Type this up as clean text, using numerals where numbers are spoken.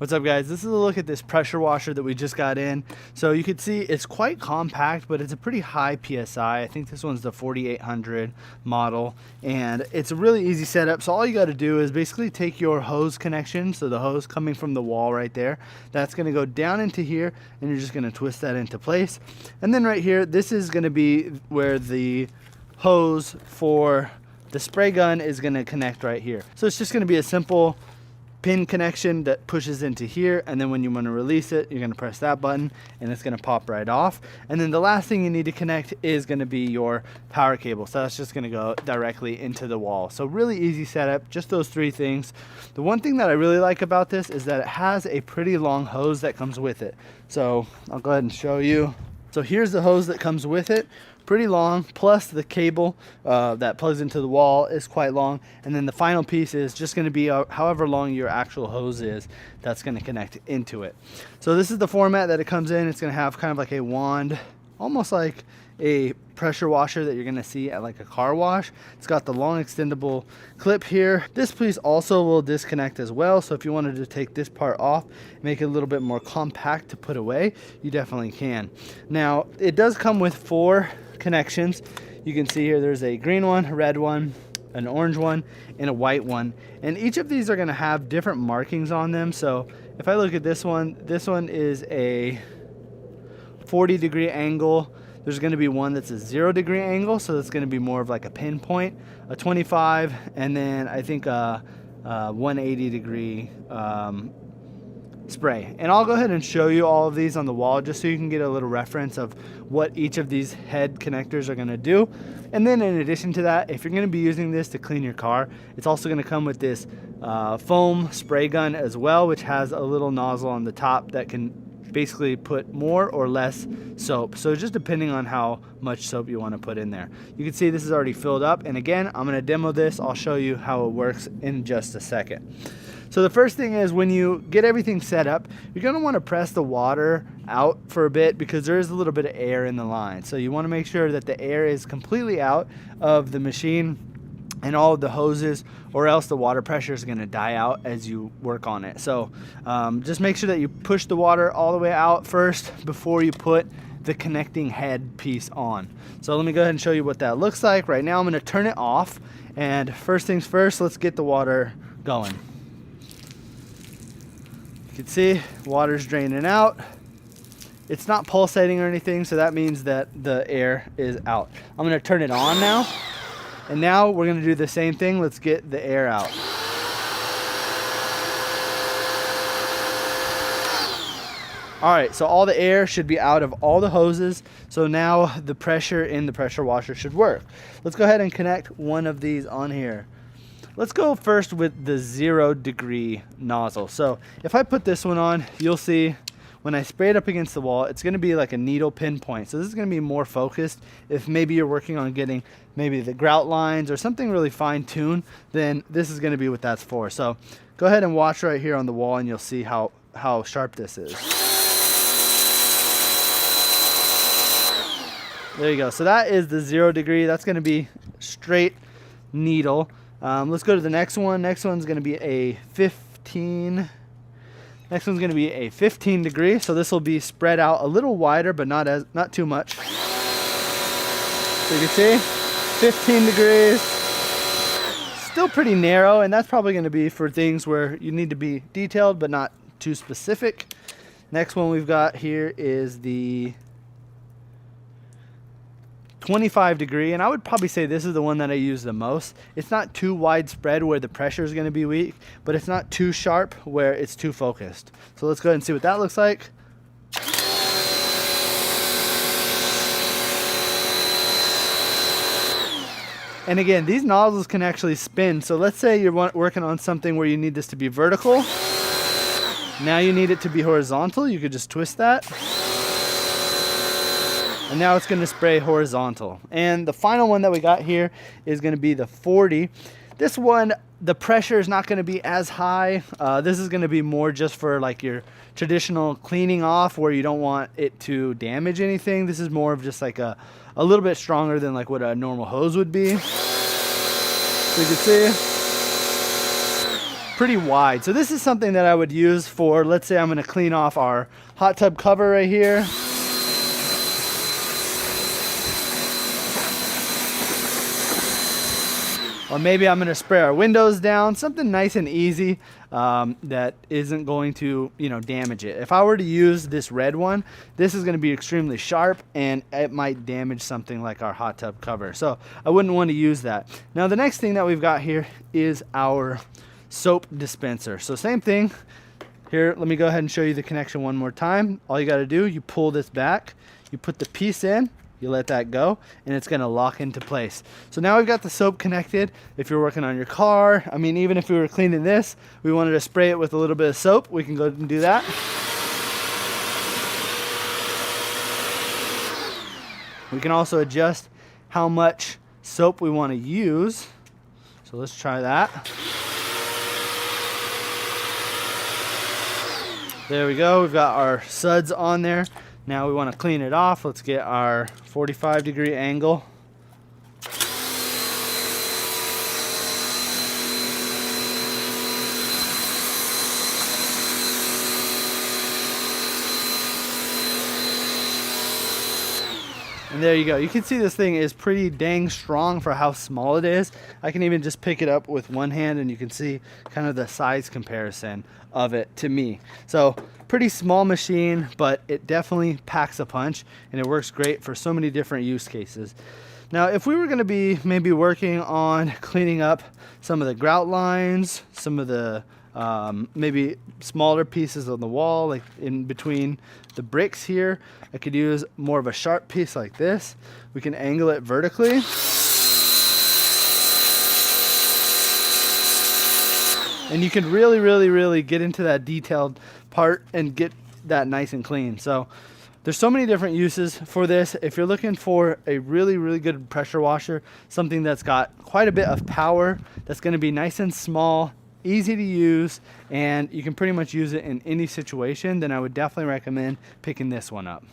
What's up, guys? This is a look at this pressure washer that we just got in. So you can see it's quite compact, but it's a pretty high PSI. I think this one's the 4800 model, and it's a really easy setup. So all you got to do is basically take your hose connection, so the hose coming from the wall right there, that's going to go down into here, and you're just going to twist that into place. And then right here, this is going to be where the hose for the spray gun is going to connect right here. So it's just going to be a simple pin connection that pushes into here, and then when you want to release it, you're going to press that button and it's going to pop right off. And then the last thing you need to connect is going to be your power cable, so that's just going to go directly into the wall. So really easy setup, just those three things. The one thing that I really like about this is that it has a pretty long hose that comes with it. So I'll go ahead and show you. So here's the hose that comes with it, pretty long, plus the cable that plugs into the wall is quite long, and then the final piece is just going to be however long your actual hose is that's going to connect into it. So this is the format that it comes in. It's going to have kind of like a wand, almost like a pressure washer that you're going to see at like a car wash. It's got the long extendable clip here. This piece also will disconnect as well, so if you wanted to take this part off, make it a little bit more compact to put away, you definitely can. Now it does come with 4 connections. You can see here there's a green one, a red one, an orange one, and a white one, and each of these are going to have different markings on them. So if I look at this one is a 40-degree angle. There's going to be one that's a 0-degree angle, so that's going to be more of like a pinpoint, a 25, and then I think a 180-degree spray. And I'll go ahead and show you all of these on the wall just so you can get a little reference of what each of these head connectors are going to do. And then in addition to that, if you're going to be using this to clean your car, it's also going to come with this foam spray gun as well, which has a little nozzle on the top that can basically put more or less soap. So just depending on how much soap you want to put in there. You can see this is already filled up, and again, I'm going to demo this. I'll show you how it works in just a second. So the first thing is, when you get everything set up, you're going to want to press the water out for a bit because there is a little bit of air in the line. So you want to make sure that the air is completely out of the machine and all of the hoses, or else the water pressure is going to die out as you work on it. So just make sure that you push the water all the way out first before you put the connecting head piece on. So let me go ahead and show you what that looks like. Right now I'm going to turn it off, and first things first, let's get the water going. You can see water's draining out. It's not pulsating or anything, so that means that the air is out. I'm going to turn it on now. And now we're going to do the same thing. Let's get the air out. Alright, so all the air should be out of all the hoses. So now the pressure in the pressure washer should work. Let's go ahead and connect one of these on here. Let's go first with the 0-degree nozzle. So if I put this one on, you'll see when I spray it up against the wall, it's going to be like a needle pinpoint. So this is going to be more focused. If maybe you're working on getting maybe the grout lines or something really fine-tuned, then this is going to be what that's for. So go ahead and watch right here on the wall, and you'll see how sharp this is. There you go. So that is the 0-degree. That's going to be straight needle. Let's go to the next one. Next one's going to be a 15. Next one's going to be a 15-degree, so this will be spread out a little wider, but not too much. So you can see, 15 degrees, still pretty narrow, and that's probably going to be for things where you need to be detailed, but not too specific. Next one we've got here is the 25-degree, and I would probably say this is the one that I use the most. It's not too widespread where the pressure is going to be weak, but it's not too sharp where it's too focused. So let's go ahead and see what that looks like. And again, these nozzles can actually spin. So let's say you're working on something where you need this to be vertical. Now you need it to be horizontal. You could just twist that. And now it's going to spray horizontal. And the final one that we got here is going to be the 40. This one, the pressure is not going to be as high. This is going to be more just for like your traditional cleaning off where you don't want it to damage anything. This is more of just like a little bit stronger than like what a normal hose would be. So you can see pretty wide. So this is something that I would use for, let's say I'm going to clean off our hot tub cover right here. Or maybe I'm going to spray our windows down, something nice and easy that isn't going to, damage it. If I were to use this red one, this is going to be extremely sharp and it might damage something like our hot tub cover. So I wouldn't want to use that. Now the next thing that we've got here is our soap dispenser. So same thing here. Let me go ahead and show you the connection one more time. All you got to do, you pull this back, you put the piece in, you let that go, and it's going to lock into place. So now we've got the soap connected. If you're working on your car, I mean, even if we were cleaning this, we wanted to spray it with a little bit of soap, we can go and do that. We can also adjust how much soap we want to use. So let's try that. There we go. We've got our suds on there. Now we want to clean it off. Let's get our 45-degree angle. And there you go. You can see this thing is pretty dang strong for how small it is. I can even just pick it up with one hand and you can see kind of the size comparison of it to me. So pretty small machine, but it definitely packs a punch and it works great for so many different use cases. Now, if we were going to be maybe working on cleaning up some of the grout lines, some of the maybe smaller pieces on the wall, like in between the bricks here, I could use more of a sharp piece like this. We can angle it vertically. And you can really get into that detailed part and get that nice and clean. So there's so many different uses for this. If you're looking for a really good pressure washer, something that's got quite a bit of power, that's going to be nice and small, easy to use, and you can pretty much use it in any situation, then I would definitely recommend picking this one up.